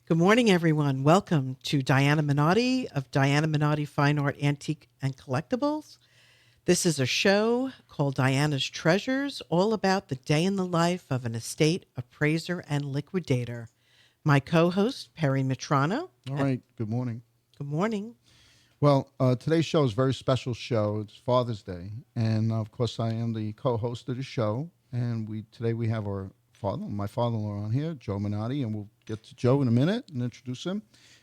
Good morning, everyone. Welcome to Diana Minotti of Diana Minotti Fine Art, Antique, and Collectibles. This is a show called Diana's Treasures, all about the day in the life of an estate appraiser and liquidator. My co-host, Perry Mitrano. All right. Good morning. Good morning. Well, today's show is a very special show. It's Father's Day, and of course, I am the co-host of the show. And today we have my father-in-law on here, Joe Minotti, and we'll get to Joe in a minute and introduce him.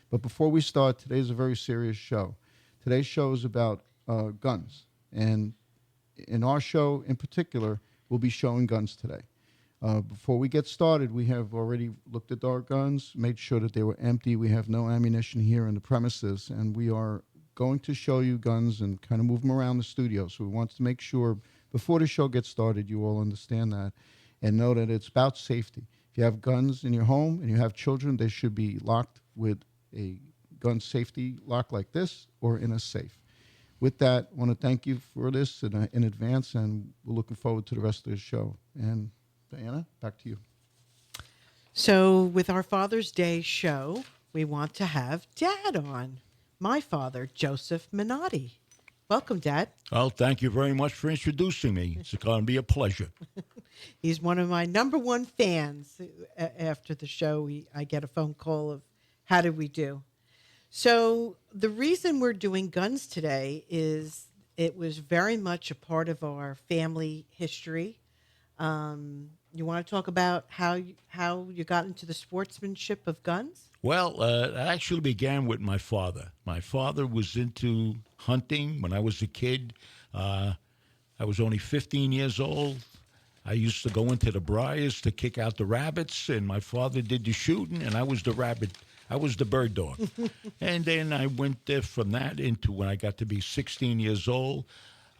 But before we start, today's a very serious show. Today's show is about guns, and in our show, in particular, we'll be showing guns today. Before we get started, we have already looked at our guns, made sure that they were empty. We have no ammunition here in the premises, and we are going to show you guns and kind of move them around the studio. So we want to make sure before the show gets started, you all understand that and know that it's about safety. If you have guns in your home and you have children, they should be locked with a gun safety lock like this or in a safe. With that, I want to thank you for this in advance, and we're looking forward to the rest of the show. And Diana, back to you. So with our Father's Day show, we want to have Dad on. My father, Joseph Minotti. Welcome, Dad. Well, thank you very much for introducing me. It's going to be a pleasure. He's one of my number one fans. After the show, I get a phone call of, how did we do? So the reason we're doing guns today is it was very much a part of our family history. You want to talk about how you got into the sportsmanship of guns? Well, it actually began with my father. My father was into hunting when I was a kid. I was only 15 years old. I used to go into the briars to kick out the rabbits, and my father did the shooting, and I was the rabbit. I was the bird dog. And then I went from that into when I got to be 16 years old.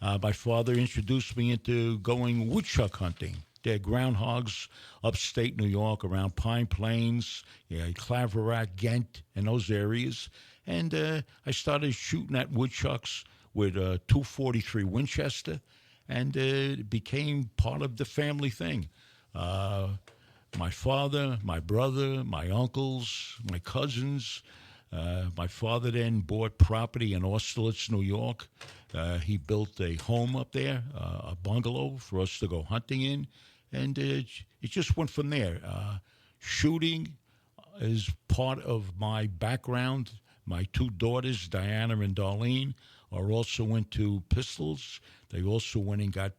My father introduced me into going woodchuck hunting. They're groundhogs upstate New York around Pine Plains, Claverack, Ghent, and those areas. And I started shooting at woodchucks with a .243 Winchester, and it became part of the family thing. My father, my brother, my uncles, my cousins. My father then bought property in Austerlitz, New York. He built a home up there, a bungalow for us to go hunting in. And it just went from there. Shooting is part of my background. My two daughters, Diana and Darlene, are also into pistols. They also went and got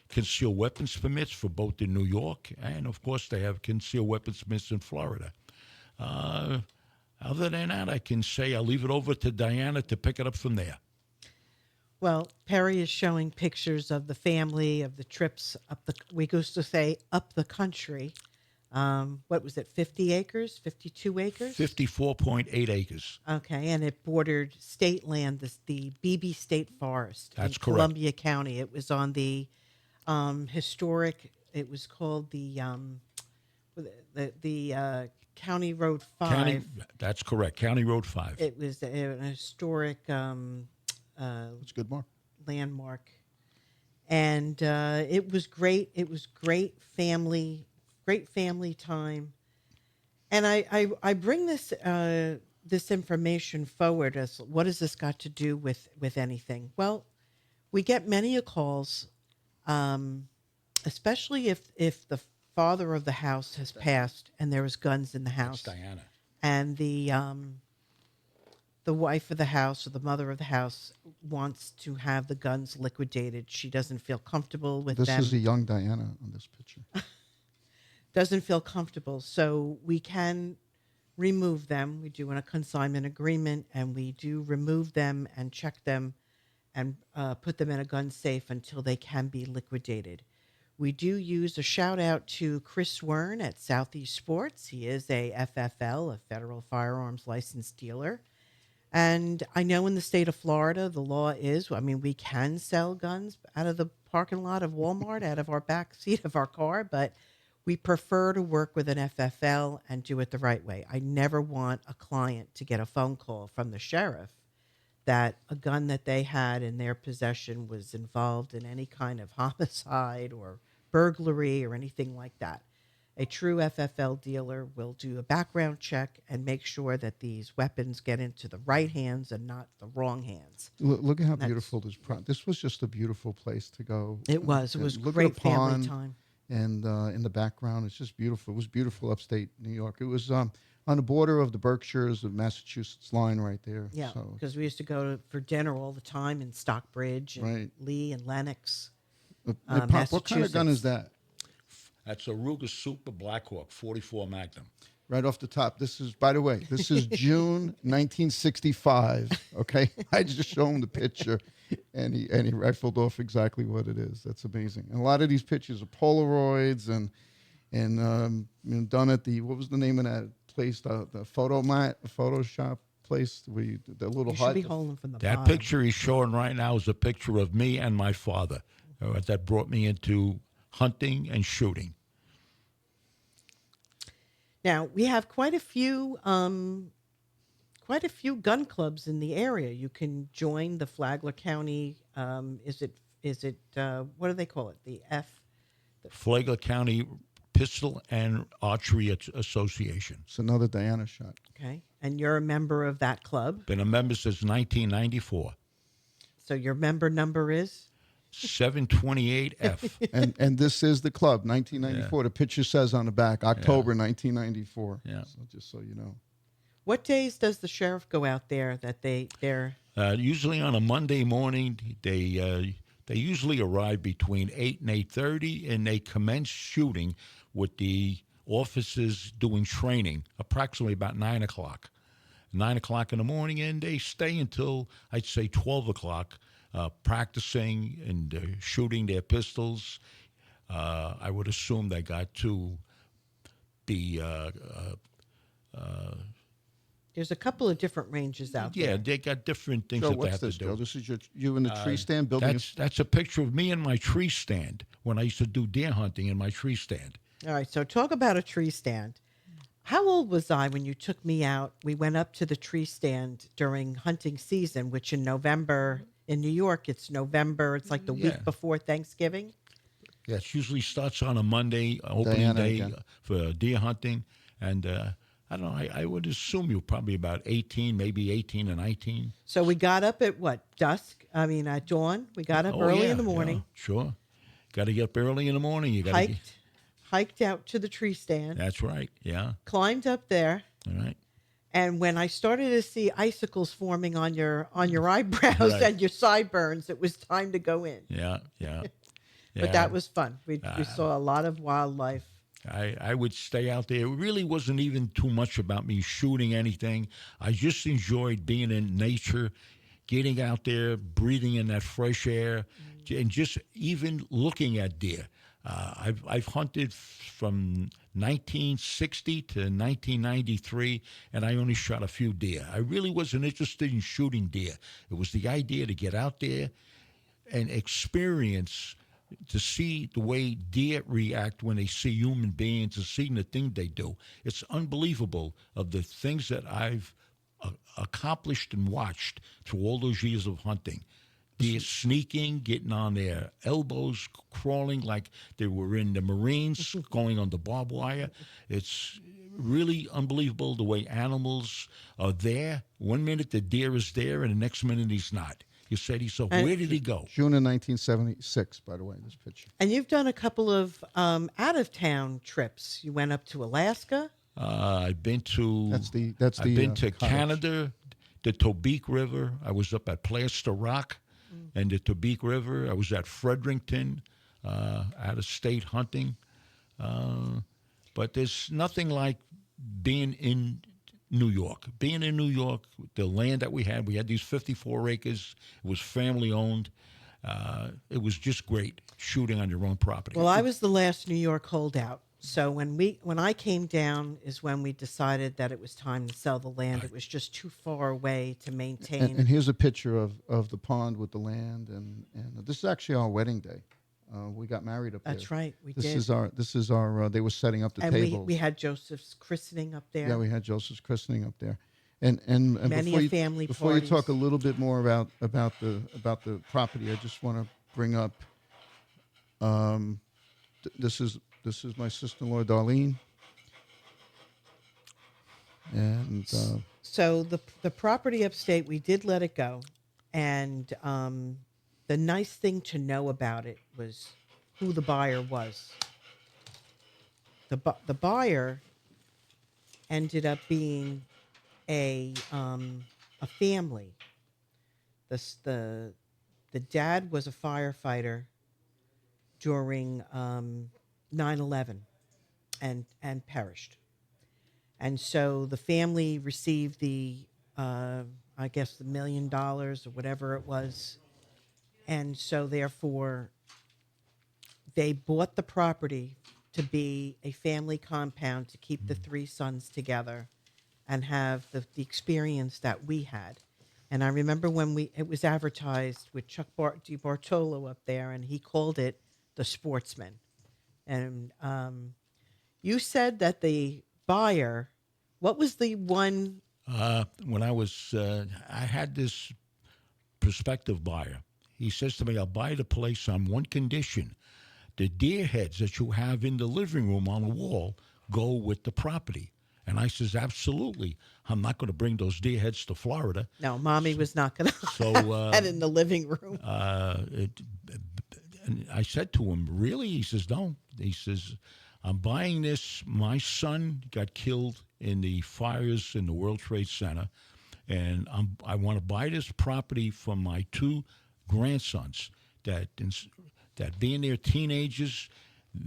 concealed weapons permits for both in New York, and of course they have concealed weapons permits in Florida. Other than that, I can say I'll leave it over to Diana to pick it up from there. Well, Perry is showing pictures of the family, of the trips we used to say up the country. What was it, 50 acres, 52 acres? 54.8 acres. Okay, and it bordered state land, the BB State Forest. That's in correct. Columbia County. It was on the historic, it was called the County Road 5. That's correct, County Road 5. It was an historic It's a good mark. landmark. And it was great. It was great family time. And I bring this this information forward as what has this got to do with anything? Well, we get many calls, especially if the father of the house has passed and there was guns in the house. That's Diana. And the wife of the house or the mother of the house wants to have the guns liquidated. She doesn't feel comfortable with them. This is a young Diana on this picture. Doesn't feel comfortable. So we can remove them. We do in a consignment agreement, and we do remove them and check them and put them in a gun safe until they can be liquidated. We do use a shout out to Chris Wern at Southeast Sports. He is a FFL, a federal firearms licensed dealer. And I know in the state of Florida, the law is, we can sell guns out of the parking lot of Walmart, out of our back seat of our car, but we prefer to work with an FFL and do it the right way. I never want a client to get a phone call from the sheriff that a gun that they had in their possession was involved in any kind of homicide or burglary or anything like that. A true FFL dealer will do a background check and make sure that these weapons get into the right hands and not the wrong hands. Look at how That's beautiful this was just a beautiful place to go. it was. It And was look at a great family pond, time. and in the background, it's just beautiful. It was beautiful upstate New York. It was on the border of the Berkshires of Massachusetts line right there. Yeah, So because we used to go for dinner all the time in Stockbridge and Right. Lee and Lennox, Hey, Pop, what kind of gun is Massachusetts. that? That's a Ruger Super Blackhawk 44 Magnum. Right off the top. This is, by the way, this is June 1965. Okay, I just showed him the picture, and he rifled off exactly what it is. That's amazing. And a lot of these pictures are Polaroids and done at the, what was the name of that place? The Photoshop place. The little You should hut. be holding from the That bottom. picture he's showing right now is a picture of me and my father that brought me into hunting and shooting. Now we have quite a few gun clubs in the area. You can join the Flagler County. Is it what do they call it? The Flagler County Pistol and Archery Association. It's another Diana shot. Okay, and you're a member of that club. Been a member since 1994. So your member number is 728F. And this is the club, 1994. The picture says on the back, October 1994. Yeah. So just so you know. what days does the sheriff go out there that they're Usually on a Monday morning, they usually arrive between 8 and 8:30, and they commence shooting with the officers doing training approximately about 9 o'clock. 9 o'clock in the morning, and they stay until, I'd say, 12 o'clock, practicing and shooting their pistols. I would assume they got to be there's a couple of different ranges out yeah, there. they got different things Joe, that they what's have this, to do. Joe? This is you in the tree stand building. That's a picture of me in my tree stand when I used to do deer hunting in my tree stand. All right, so talk about a tree stand. How old was I when you took me out? We went up to the tree stand during hunting season, which in November in New York, it's November. It's like the Yeah. week before Thanksgiving. Yeah, it usually starts on a Monday, opening Diana day again. for deer hunting. And I don't know, I would assume you're probably about 18, maybe 18 and 19. So we got up at what, dusk? I mean, at dawn. We got up Oh, early yeah, in the morning, yeah, sure. Got to get up early in the morning. You got to hiked out to the tree stand, That's right. Yeah. climbed up there. All right. And when I started to see icicles forming on your eyebrows Right. and your sideburns, it was time to go in. Yeah. Yeah. But that was fun. We saw a lot of wildlife. I would stay out there. It really wasn't even too much about me shooting anything. I just enjoyed being in nature, getting out there, breathing in that fresh air, and just even looking at deer. I've hunted from 1960 to 1993, and I only shot a few deer. I really wasn't interested in shooting deer. It was the idea to get out there and experience, to see the way deer react when they see human beings and seeing the thing they do. It's unbelievable of the things that I've accomplished and watched through all those years of hunting. Deer sneaking, getting on their elbows, crawling like they were in the Marines, going on the barbed wire. It's really unbelievable the way animals are there. 1 minute the deer is there, and the next minute he's not. You say to yourself, where did he go? June of 1976, by the way, this picture. And you've done a couple of out-of-town trips. You went up to Alaska. I've been to. I've been to cottage. Canada, the Tobique River. I was up at Plaster Rock, and the Tobique River. I was at Fredericton, out of state hunting. But there's nothing like being in New York. Being in New York, the land that we had these 54 acres. It was family owned. It was just great shooting on your own property. Well, I was the last New York holdout. So when I came down is when we decided that it was time to sell the land. It was just too far away to maintain. And here's a picture of the pond with the land, and this is actually our wedding day. We got married up there. That's right, we This did. is our. They were setting up the And tables. we had Joseph's christening up there. Yeah, we had Joseph's christening up there, and Many before a you, family before you talk a parties. little bit more about the property, I just want to bring up. This is This is my sister-in-law, Darlene. And So the property upstate, we did let it go, and the nice thing to know about it was who the buyer was. The buyer ended up being a family. The s- the dad was a firefighter during 9/11 and perished. And so the family received uh, I guess, the $1 million or whatever it was. And so therefore, they bought the property to be a family compound to keep the three sons together and have the experience that we had. And I remember when it was advertised with Chuck DiBartolo up there, and he called it the Sportsman. And you said that the buyer, what was the one? When I had this prospective buyer. He says to me, I'll buy the place on one condition. The deer heads that you have in the living room on the wall go with the property. And I says, absolutely. I'm not going to bring those deer heads to Florida. No, mommy was not going So to have that in the living room. and I said to him, really? He says, no. He says, I'm buying this. My son got killed in the fires in the World Trade Center. And I want to buy this property from my two grandsons that being their teenagers,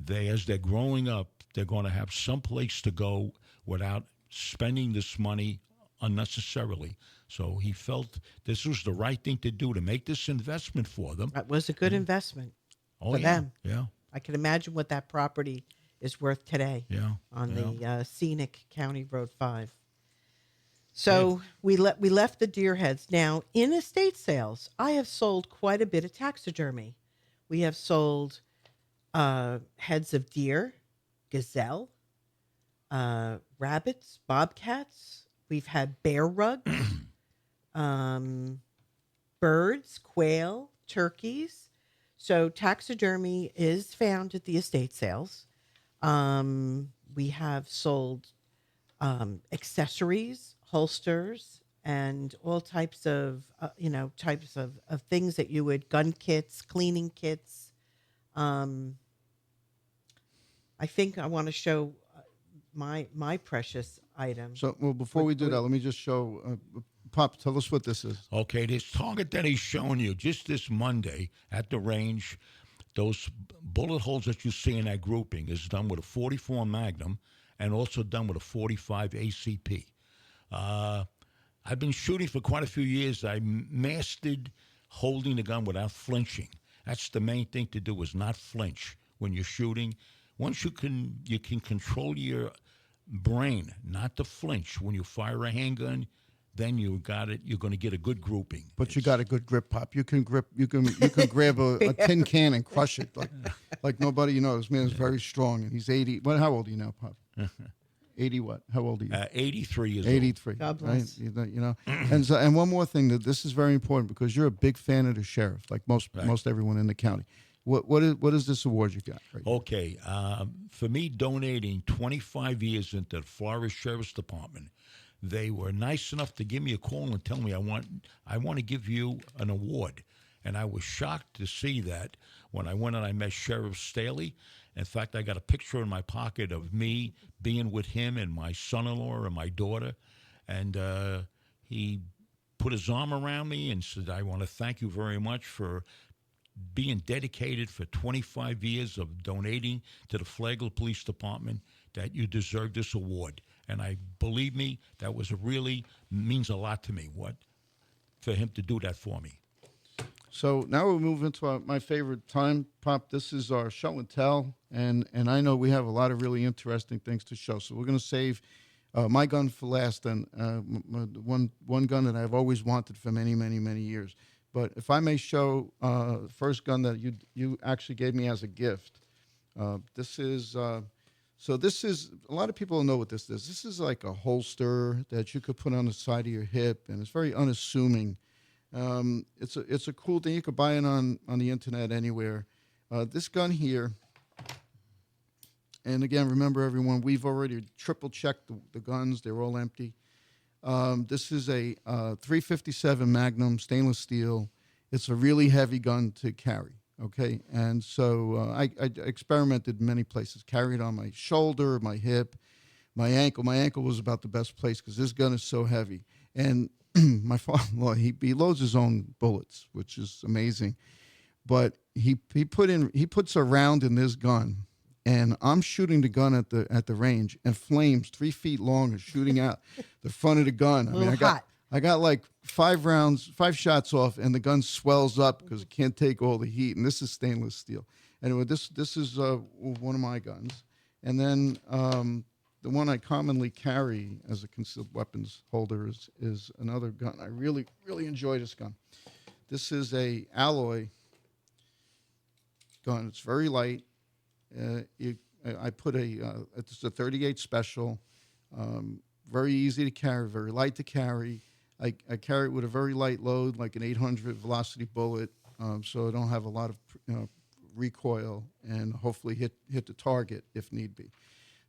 as they're growing up, they're going to have some place to go without spending this money unnecessarily. So he felt this was the right thing to do to make this investment for them. That was a good investment Oh, for yeah, them. yeah, I can imagine what that property is worth today yeah. on yeah. the scenic County Road 5. So we left the deer heads. Now, in estate sales, I have sold quite a bit of taxidermy. We have sold heads of deer, gazelle, rabbits, bobcats. We've had bear rugs, um, birds, quail, turkeys. So taxidermy is found at the estate sales. We have sold accessories, holsters, and all types of types of things that you would gun kits, cleaning kits. Um, I think I want to show my precious item. so, well, before we do that, let me just show. Pop, tell us what this is. Okay, this target that he's showing you just this Monday at the range, those bullet holes that you see in that grouping is done with a 44 Magnum and also done with a 45 ACP. I've been shooting for quite a few years. I mastered holding the gun without flinching. That's the main thing to do, is not flinch when you're shooting. Once you can control your brain not to flinch when you fire a handgun, then you got it. You're going to get a good grouping. But you got a good grip, Pop. You can grip. You can grab a tin can and crush it like nobody. You know, this man is very strong, and he's 80. Well, how old are you now, Pop? 80 what? How old are you? 83 years 83. God bless. Right? You know, and one more thing, that this is very important because you're a big fan of the sheriff, like most everyone in the county. What is this award you got? Right now? Okay, for me donating 25 years into the Florida Sheriff's Department, they were nice enough to give me a call and tell me I want to give you an award. And I was shocked to see that when I went and I met Sheriff Staley. In fact, I got a picture in my pocket of me being with him and my son-in-law and my daughter. And he put his arm around me and said, I want to thank you very much for being dedicated for 25 years of donating to the Flagler Police Department, that you deserve this award. And believe me, that was really means a lot to me, for him to do that for me. So now we'll move into my favorite time, Pop. This is our show and tell, and I know we have a lot of really interesting things to show. So we're going to save my gun for last, and one gun that I've always wanted for many, many, many years. But if I may show the first gun that you actually gave me as a gift, this is. So this is, a lot of people don't know what this is. This is like a holster that you could put on the side of your hip, and it's very unassuming. It's a cool thing. You could buy it on the internet anywhere. This gun here And again, remember everyone, we've already triple checked the guns. They're all empty. This is a 357 Magnum stainless steel. It's a really heavy gun to carry. Okay, and so I experimented many places. Carried on my shoulder, my hip, my ankle. My ankle was about the best place because this gun is so heavy. And my father-in-law, he loads his own bullets, which is amazing. But he puts a round in this gun, and I'm shooting the gun at the range, and flames 3 feet long are shooting out the front of the gun. I mean, Hot. I got like 5 shots off, and the gun swells up because it can't take all the heat. And this is stainless steel. Anyway, this is one of my guns, and then the one I commonly carry as a concealed weapons holder is another gun. I really enjoy this gun. This is a alloy gun. It's very light. I put it's a 38 special, very easy to carry, very light to carry. I carry it with a very light load, like an 800 velocity bullet, so I don't have a lot of recoil, and hopefully hit the target if need be.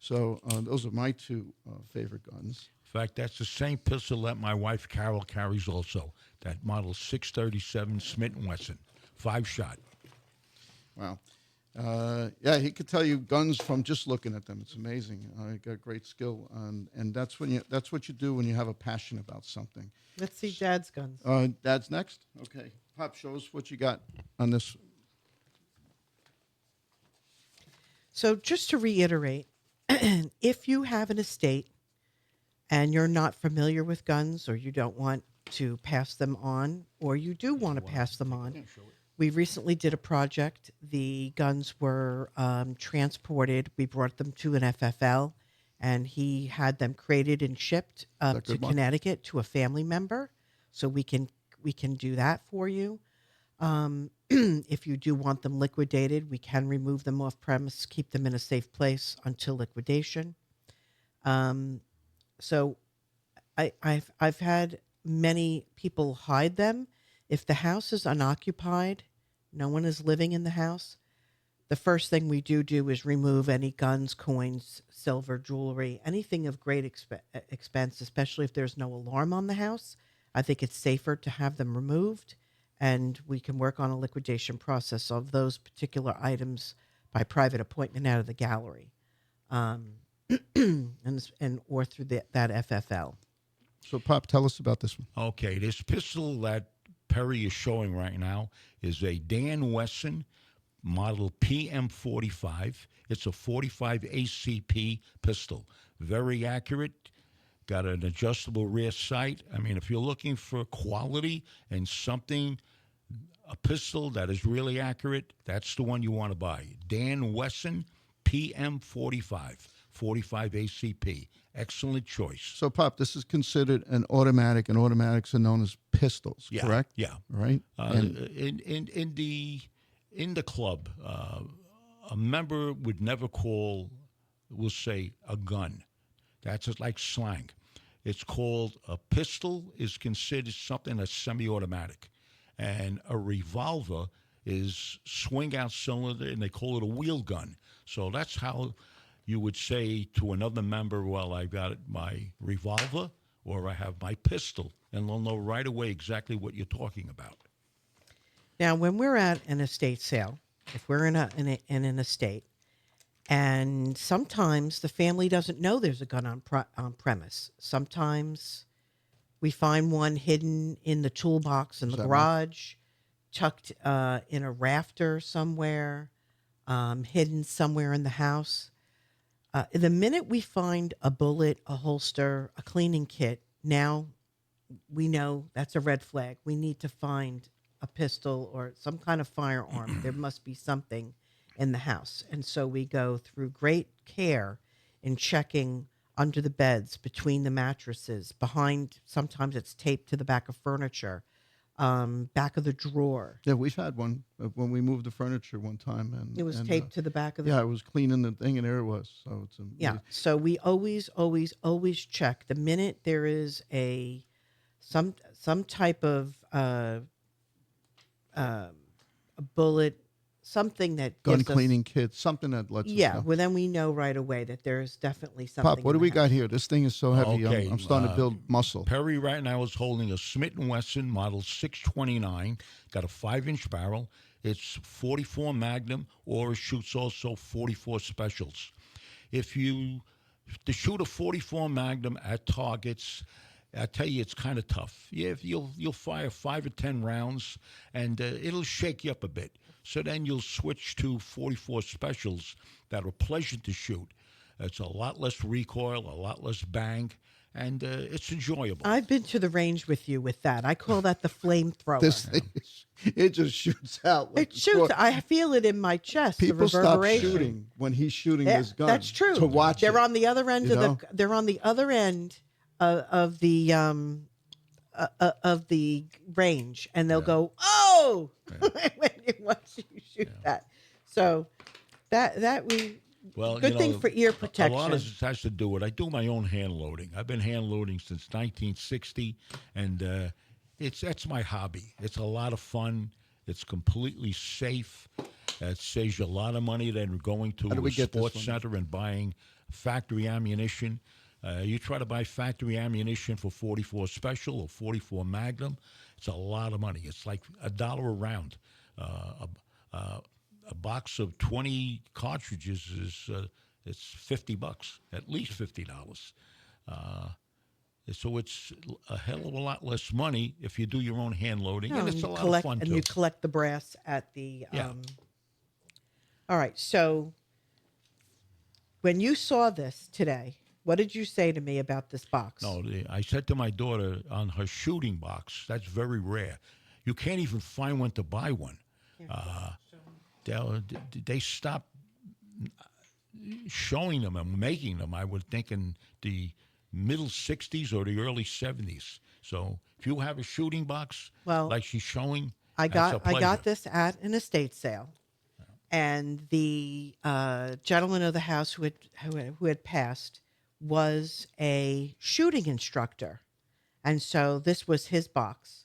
So those are my 2 favorite guns. In fact, that's the same pistol that my wife Carol carries also. That model 637 Smith & Wesson, 5-shot. Wow. Yeah, he could tell you guns from just looking at them. It's amazing. I got great skill, and that's what you do when you have a passion about something. Let's see Dad's guns. Dad's next. Okay, Pop, show us what you got on this. So just to reiterate, if you have an estate and you're not familiar with guns, or you don't want to pass them on, or you do want to pass them on, we recently did a project. The guns were transported. We brought them to an FFL, and he had them crated and shipped up to Connecticut to a family member. So we can do that for you. If you do want them liquidated, we can remove them off premise, keep them in a safe place until liquidation. So I've had many people hide them. If the house is unoccupied, no one is living in the house, the first thing we do is remove any guns, coins, silver, jewelry, anything of great expense, especially if there's no alarm on the house. I think it's safer to have them removed, and we can work on a liquidation process of those particular items by private appointment out of the gallery, and or through that FFL. So, Pop, tell us about this one. Okay, this pistol that Perry is showing right now is a Dan Wesson model PM45. It's a 45 ACP pistol. Very accurate. Got an adjustable rear sight. I mean, if you're looking for quality and something, a pistol that is really accurate, that's the one you want to buy. Dan Wesson PM45, 45 ACP. Excellent choice. So, Pop, this is considered an automatic, and automatics are known as pistols, correct? Yeah. Right? In the club, a member would never call, we'll say, a gun. That's just like slang. It's called a pistol is considered something that's semi-automatic, and a revolver is swing-out cylinder, and they call it a wheel gun. So that's how you would say to another member, well, I got my revolver or I have my pistol, and they'll know right away exactly what you're talking about. Now, when we're at an estate sale, if we're in an estate, and sometimes the family doesn't know there's a gun on premise. Sometimes we find one hidden in the toolbox in the garage, tucked in a rafter somewhere, hidden somewhere in the house. The minute we find a bullet, a holster, a cleaning kit, now we know that's a red flag. We need to find a pistol or some kind of firearm. There must be something in the house. And so we go through great care in checking under the beds, between the mattresses, behind, sometimes it's taped to the back of furniture, back of the drawer. Yeah, we've had one when we moved the furniture one time, and It was taped to the back of the. Yeah, I was cleaning the thing, and there it was. So it's yeah. So we always check the minute there is some type of a bullet, something that Gun gives us, cleaning kits, something that lets us yeah, know. well, then we know right away that there's definitely something. Pop, what in do the we got house. here? This thing is so heavy. Okay, I'm starting to build muscle. Perry right now is holding a Smith & Wesson Model 629. Got a 5-inch barrel. It's 44 Magnum, or it shoots also 44 Specials. If you to shoot a 44 Magnum at targets, I tell you, it's kind of tough. Yeah, you'll fire 5 or 10 rounds, and it'll shake you up a bit. So then you'll switch to 44 Specials that are pleasant to shoot. It's a lot less recoil, a lot less bang, and it's enjoyable. I've been to the range with you with that. I call that the flamethrower. This thing, it just shoots out. Like It shoots. I feel it in my chest. People the stop reverberation. shooting when he's shooting Yeah, his gun. that's true. To watch they're it, on the other end you of know? They're on the other end of the range, and they'll go, "Oh!" once you shoot that. So that we Well, good thing for ear protection. A lot of this has to do with I do my own hand loading. I've been hand loading since 1960, and that's my hobby. It's a lot of fun. It's completely safe. It saves you a lot of money than going to How do a we get this sports one? center and buying factory ammunition. You try to buy factory ammunition for 44 Special or 44 Magnum, it's a lot of money. It's like $1 a round. A box of 20 cartridges is it's $50, at least $50. So it's a hell of a lot less money if you do your own hand loading, and it's a lot of fun and too. you collect the brass at the. Yeah. All right. So when you saw this today, what did you say to me about this box? No, I said to my daughter on her shooting box, that's very rare. You can't even find one to buy one. They stopped showing them and making them, I would think, in the middle 60s or the early 70s. So if you have a shooting box Well, like she's showing, I that's a got pleasure. this at an estate sale, and the gentleman of the house who had passed was a shooting instructor, and so this was his box.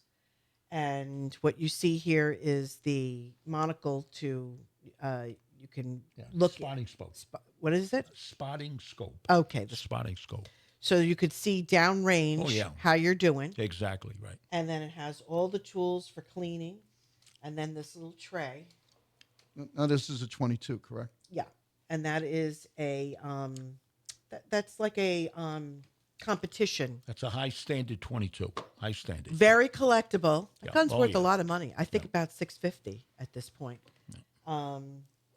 And what you see here is the monocle to you can look. Spotting scope. What is it? Spotting scope. Okay, Spotting scope. so you could see downrange Oh, yeah. how you're doing, Exactly right. and then it has all the tools for cleaning, and then this little tray. Now this is a 22, correct? Yeah, and that is a that's like a competition. That's a high standard 22. High standard. Very collectible. The Yeah. gun's Oh, worth yeah. a lot of money. I think about $650 at this point.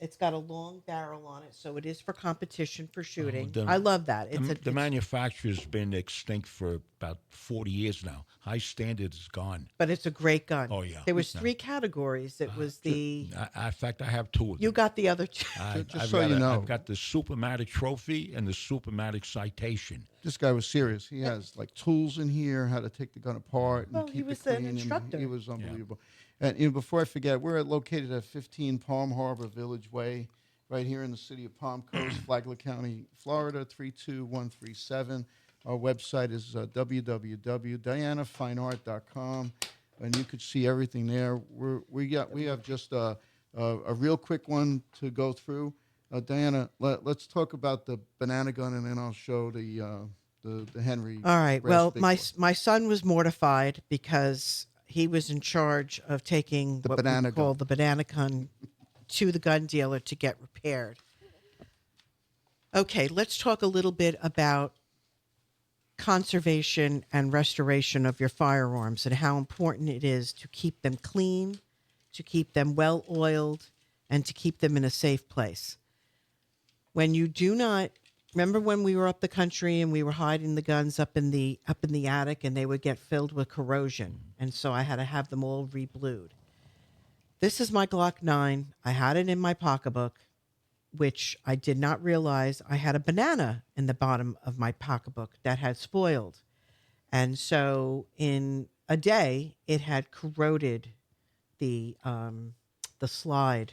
It's got a long barrel on it, so it is for competition for shooting. the- I love that. The manufacturer's been extinct for about 40 years now. High standard is gone. but it's a great gun. Oh, yeah. There was 3 categories. It was the In fact, I have 2 of them. you got the other 2. Just so you know. I've got the Supermatic Trophy and the Supermatic Citation. This guy was serious. He has like tools in here, how to take the gun apart and Well, keep he was it clean. an and instructor. He was unbelievable. And before I forget, we're located at 15 Palm Harbor Village Way, right here in the city of Palm Coast, Flagler County, Florida, 32137. Our website is www.dianafineart.com, and you could see everything there. We have just a real quick one to go through. Diana, let's talk about the banana gun, and then I'll show the Henry. All right. brass Well, big my boy. my son was mortified because he was in charge of taking what banana we call gun. the banana gun to the gun dealer to get repaired. Okay, let's talk a little bit about conservation and restoration of your firearms and how important it is to keep them clean, to keep them well oiled, and to keep them in a safe place. When you do not remember when we were up the country and we were hiding the guns up in the attic and they would get filled with corrosion, and so I had to have them all reblued. This is my Glock 9. I had it in my pocketbook, which I did not realize I had a banana in the bottom of my pocketbook that had spoiled. And so in a day, it had corroded the slide.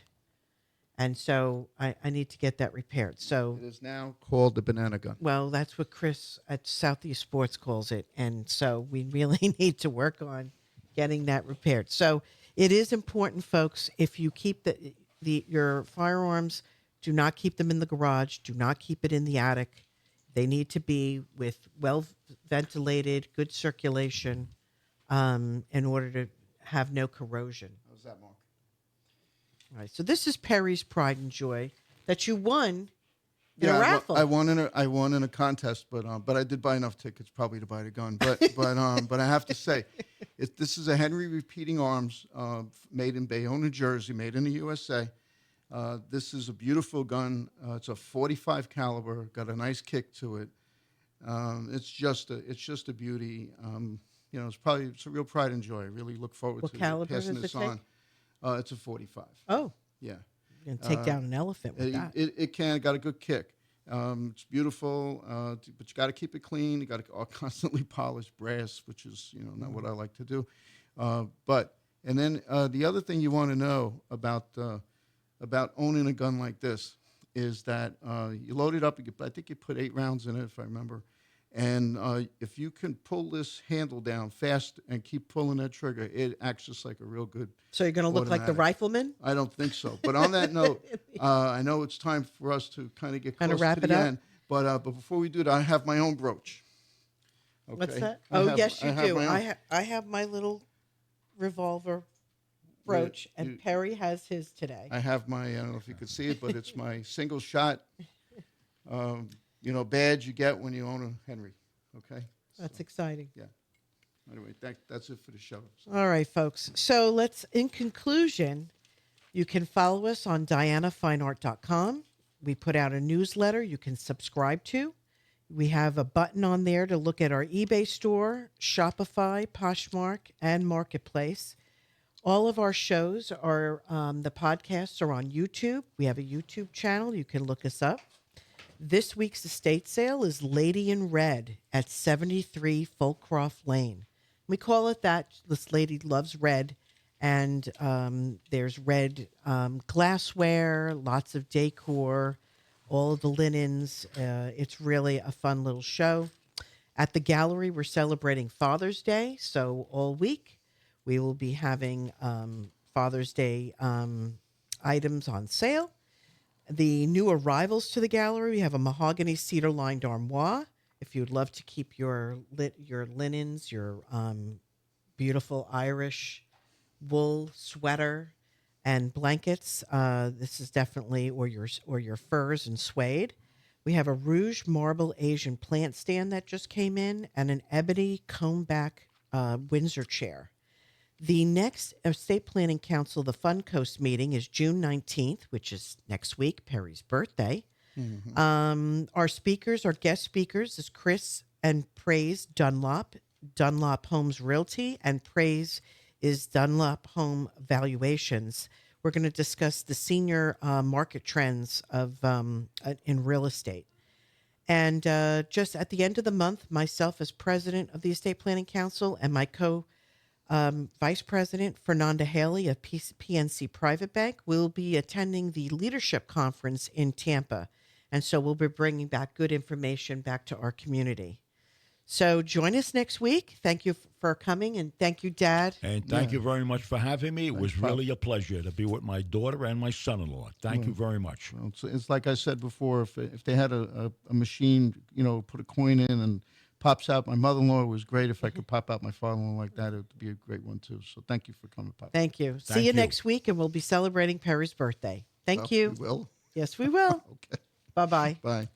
And so I need to get that repaired. So, It is now called the banana gun. well, that's what Chris at Southeast Sports calls it. And so we really need to work on getting that repaired. So it is important, folks, if you keep your firearms, do not keep them in the garage. Do not keep it in the attic. They need to be with well ventilated, good circulation, in order to have no corrosion. How's that, Mark? All right. So this is Perry's Pride and Joy that you won in a Yeah, raffle. I won in a contest, but I did buy enough tickets probably to buy the gun. But I have to say, this is a Henry Repeating Arms, made in Bayonne, New Jersey, made in the USA. This is a beautiful gun. It's a 45 caliber, got a nice kick to it. It's just a beauty. It's a real pride and joy. I really look forward What to caliber passing does this it take? on. It's a 45. Oh, Yeah. you're going to take down an elephant with that. It can got a good kick. It's beautiful, but you got to keep it clean. You got to constantly polish brass, which is not what I like to do. And then the other thing you want to know about owning a gun like this is that you load it up. I think you put 8 rounds in it, if I remember. And if you can pull this handle down fast and keep pulling that trigger, it acts just like a real good. So you're going to look like the automatic. rifleman? I don't think so. But on that note, I know it's time for us to kind of get Kinda close wrap to it the up? end. But before we do that, I have my own brooch. Okay? What's that? Yes, you I have do. my own. I have my little revolver brooch, and you- Perry has his today. I have my, I don't know if you can see it, but it's my single shot, badge you get when you own a Henry. Okay? That's exciting. Yeah. Anyway, that's it for the show. So, All right, folks. So in conclusion, you can follow us on dianafineart.com. We put out a newsletter you can subscribe to. We have a button on there to look at our eBay store, Shopify, Poshmark, and Marketplace. All of our shows are, the podcasts are on YouTube. We have a YouTube channel. You can look us up. This week's estate sale is Lady in Red at 73 Fulcroft Lane. We call it that. This lady loves red. And there's red glassware, lots of decor, all of the linens. It's really a fun little show. At the gallery, we're celebrating Father's Day. So all week, we will be having Father's Day items on sale. The new arrivals to the gallery, we have a mahogany cedar-lined armoire. If you'd love to keep your linens, your beautiful Irish wool sweater and blankets, this is definitely, or your furs and suede. We have a rouge marble Asian plant stand that just came in, and an ebony comb-back Windsor chair. The next Estate Planning Council, the Fun Coast meeting, is June 19th, which is next week, Perry's birthday. Our guest speakers, is Chris and Praise Dunlop Homes Realty, and Praise is Dunlop Home Valuations. We're going to discuss the senior market trends of in real estate. And just at the end of the month, myself as president of the Estate Planning Council and my Vice President Fernanda Haley of PNC Private Bank will be attending the Leadership Conference in Tampa. And so we'll be bringing back good information back to our community. So join us next week. Thank you for coming, and thank you, Dad. And thank you very much for having me. It was really a pleasure to be with my daughter and my son-in-law. Thank you very much. well, it's like I said before, if they had a machine, put a coin in and pops out. My mother-in-law was great. If I could pop out my father-in-law like that, it would be a great one too. So thank you for coming, Pop. Thank you. See Thank you you. next week, and we'll be celebrating Perry's birthday. Thank you. We will. Yes, we will. Okay. Bye-bye. Bye.